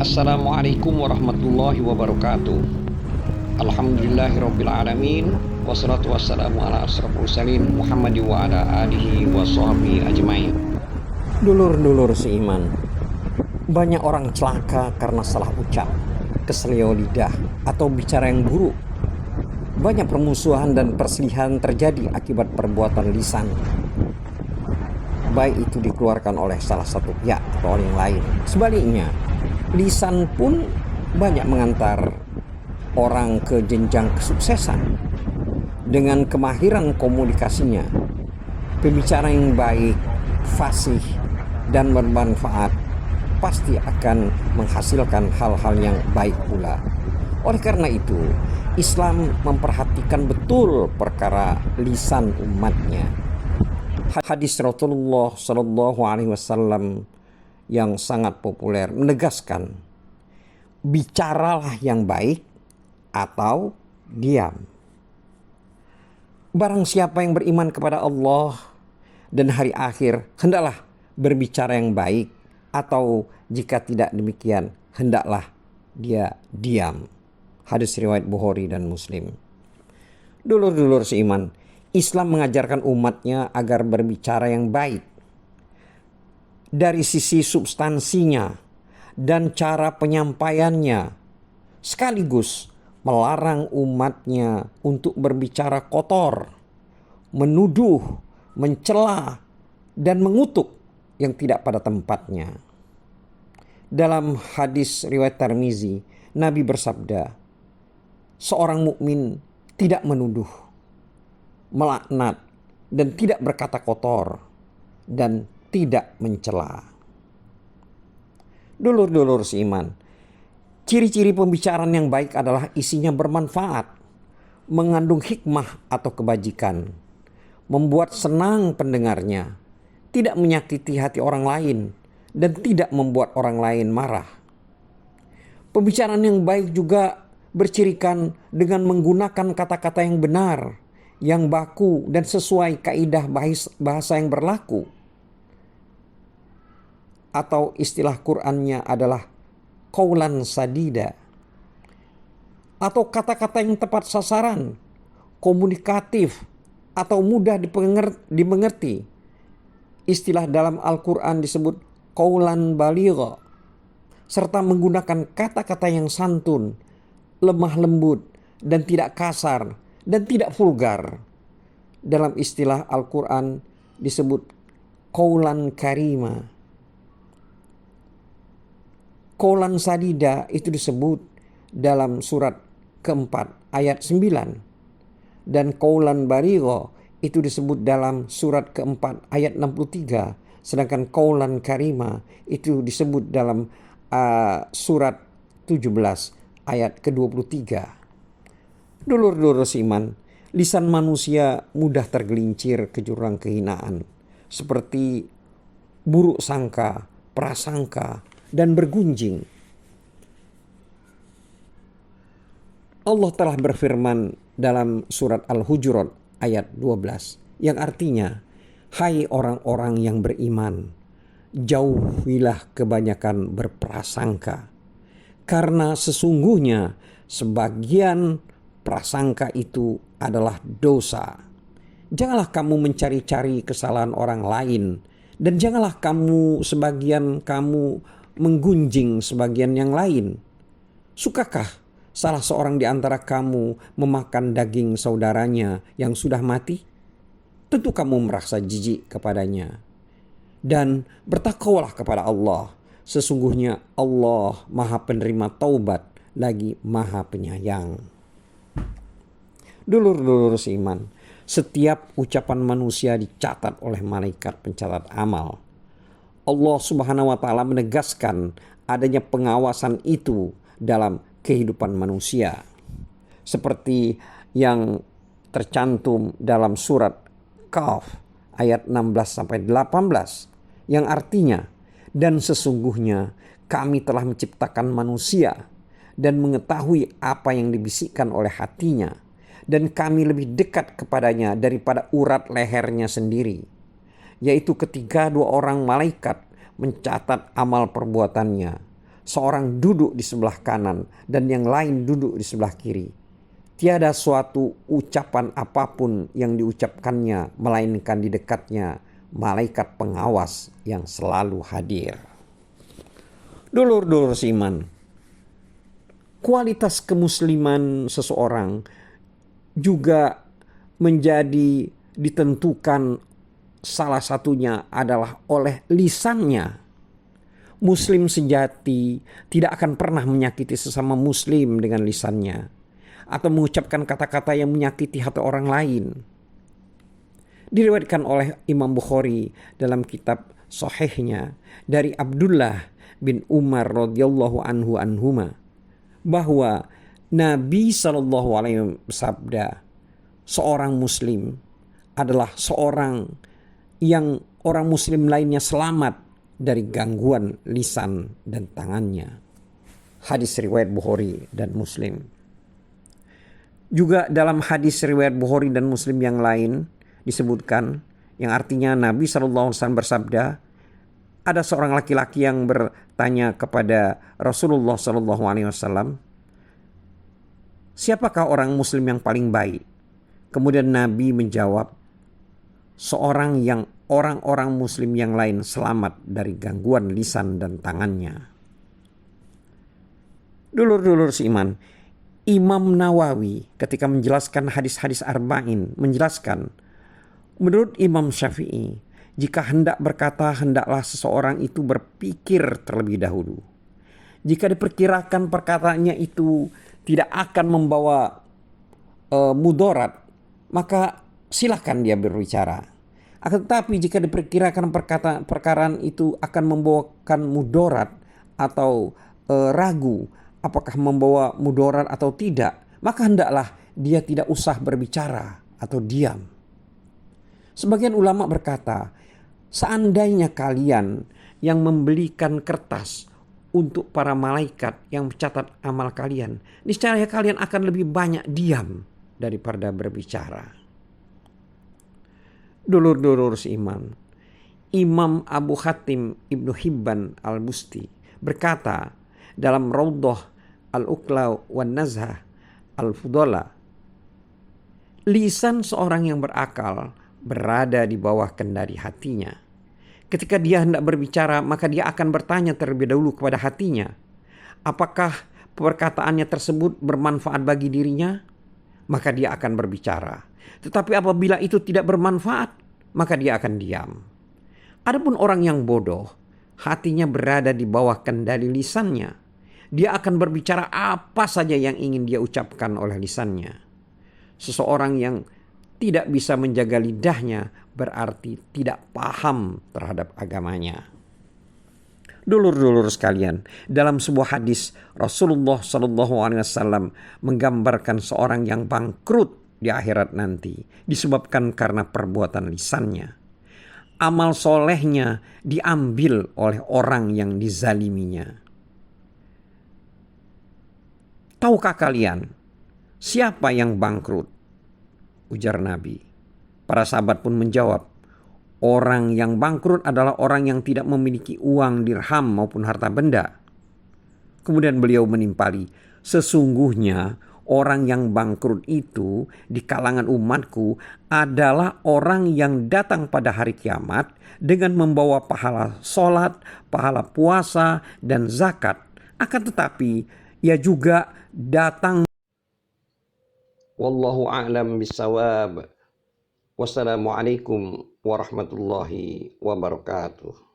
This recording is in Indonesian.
Assalamualaikum warahmatullahi wabarakatuh. Alhamdulillahirrabbilalamin. Wassalatu wassalamu ala asrafil mursalin Muhammad wa ala alihi wa sahbihi ajmain. Dulur-dulur seiman, banyak orang celaka karena salah ucap, keselio lidah, atau bicara yang buruk. Banyak permusuhan dan perselisihan terjadi akibat perbuatan lisan, baik itu dikeluarkan oleh salah satu pihak atau oleh yang lain. Sebaliknya, lisan pun banyak mengantar orang ke jenjang kesuksesan. Dengan kemahiran komunikasinya, pembicara yang baik, fasih, dan bermanfaat pasti akan menghasilkan hal-hal yang baik pula. Oleh karena itu, Islam memperhatikan betul perkara lisan umatnya. Hadis Rasulullah Shallallahu Alaihi Wasallam yang sangat populer menegaskan, bicaralah yang baik atau diam. Barang siapa yang beriman kepada Allah dan hari akhir, hendaklah berbicara yang baik, atau jika tidak demikian, hendaklah dia diam. Hadis riwayat Bukhari dan Muslim. Dulur-dulur seiman, Islam mengajarkan umatnya agar berbicara yang baik dari sisi substansinya dan cara penyampaiannya, sekaligus melarang umatnya untuk berbicara kotor, menuduh, mencela, dan mengutuk yang tidak pada tempatnya. Dalam hadis riwayat Tirmizi, Nabi bersabda, seorang mukmin tidak menuduh, melaknat, dan tidak berkata kotor, dan tidak mencela. Dulur-dulur seiman, ciri-ciri pembicaraan yang baik adalah isinya bermanfaat, mengandung hikmah atau kebajikan, membuat senang pendengarnya, tidak menyakiti hati orang lain, dan tidak membuat orang lain marah. Pembicaraan yang baik juga bercirikan dengan menggunakan kata-kata yang benar, yang baku dan sesuai kaidah bahasa yang berlaku. Atau istilah Qur'annya adalah qaulan sadida, atau kata-kata yang tepat sasaran, komunikatif, atau mudah dimengerti. Istilah dalam Al-Quran disebut qaulan baligha, serta menggunakan kata-kata yang santun, lemah lembut, dan tidak kasar, dan tidak vulgar. Dalam istilah Al-Quran disebut qaulan karima. Qaulan sadida itu disebut dalam surat keempat ayat 9. Dan qaulan baligha itu disebut dalam surat keempat ayat 63. Sedangkan qaulan karima itu disebut dalam surat 17 ayat ke-23. Dulur-dulur seiman, lisan manusia mudah tergelincir ke jurang kehinaan, seperti buruk sangka, prasangka, dan bergunjing. Allah telah berfirman dalam surat Al-Hujurat ayat 12 yang artinya, hai orang-orang yang beriman, jauhilah kebanyakan berprasangka, karena sesungguhnya sebagian prasangka itu adalah dosa. Janganlah kamu mencari-cari kesalahan orang lain, dan janganlah kamu menggunjing sebagian yang lain. Sukakah salah seorang di antara kamu memakan daging saudaranya yang sudah mati? Tentu kamu merasa jijik kepadanya. Dan bertakwalah kepada Allah. Sesungguhnya Allah Maha Penerima Taubat lagi Maha Penyayang. Dulur-dulur seiman, setiap ucapan manusia dicatat oleh malaikat pencatat amal. Allah Subhanahu wa Ta'ala menegaskan adanya pengawasan itu dalam kehidupan manusia, seperti yang tercantum dalam surat Qaf ayat 16-18 yang artinya, dan sesungguhnya kami telah menciptakan manusia dan mengetahui apa yang dibisikkan oleh hatinya, dan kami lebih dekat kepadanya daripada urat lehernya sendiri, yaitu ketika dua orang malaikat mencatat amal perbuatannya. seorang duduk di sebelah kanan dan yang lain duduk di sebelah kiri. Tiada suatu ucapan apapun yang diucapkannya melainkan di dekatnya malaikat pengawas yang selalu hadir. Dulur-dulur seiman, kualitas kemusliman seseorang juga menjadi ditentukan salah satunya adalah oleh lisannya. Muslim sejati tidak akan pernah menyakiti sesama muslim dengan lisannya atau mengucapkan kata-kata yang menyakiti hati orang lain. Diriwayatkan oleh Imam Bukhari dalam kitab Sahihnya dari Abdullah bin Umar radhiyallahu anhuma bahwa Nabi SAW bersabda, seorang muslim adalah seorang yang orang muslim lainnya selamat dari gangguan lisan dan tangannya. Hadis riwayat Bukhari dan Muslim. Juga dalam hadis riwayat Bukhari dan Muslim yang lain disebutkan, yang artinya Nabi SAW bersabda, ada seorang laki-laki yang bertanya kepada Rasulullah SAW, siapakah orang muslim yang paling baik? Kemudian Nabi menjawab, seorang yang orang-orang muslim yang lain selamat dari gangguan lisan dan tangannya. Dulur-dulur seiman, Imam Nawawi ketika menjelaskan hadis-hadis arba'in menjelaskan, menurut Imam Syafi'i, jika hendak berkata hendaklah seseorang itu berpikir terlebih dahulu. Jika diperkirakan perkataannya itu tidak akan membawa mudarat, maka silakan dia berbicara. Akan tetapi jika diperkirakan perkataan itu akan membawakan mudarat atau ragu apakah membawa mudarat atau tidak, maka hendaklah dia tidak usah berbicara atau diam. Sebagian ulama berkata, seandainya kalian yang membelikan kertas untuk para malaikat yang mencatat amal kalian, niscaya kalian akan lebih banyak diam daripada berbicara. Dulur-dulur seiman, Imam Abu Hatim Ibnu Hibban Al-Busti berkata dalam Raudhah Al-Uqla wan Nazhah Al-Fudola, lisan seorang yang berakal berada di bawah kendali hatinya. Ketika dia hendak berbicara, maka dia akan bertanya terlebih dahulu kepada hatinya, apakah perkataannya tersebut bermanfaat bagi dirinya? Maka dia akan berbicara. Tetapi apabila itu tidak bermanfaat, maka dia akan diam. Adapun orang yang bodoh, hatinya berada di bawah kendali lisannya. Dia akan berbicara apa saja yang ingin dia ucapkan oleh lisannya. Seseorang yang tidak bisa menjaga lidahnya berarti tidak paham terhadap agamanya. Dulur-dulur sekalian, dalam sebuah hadis Rasulullah SAW menggambarkan seorang yang bangkrut di akhirat nanti disebabkan karena perbuatan lisannya. Amal solehnya diambil oleh orang yang dizaliminya. Tahukah kalian siapa yang bangkrut? Ujar Nabi. Para sahabat pun menjawab, orang yang bangkrut adalah orang yang tidak memiliki uang dirham maupun harta benda. Kemudian beliau menimpali, sesungguhnya orang yang bangkrut itu di kalangan umatku adalah orang yang datang pada hari kiamat dengan membawa pahala sholat, pahala puasa, dan zakat. Akan tetapi ia juga datang. Wallahu a'lam bissawab. Wassalamualaikum warahmatullahi wabarakatuh.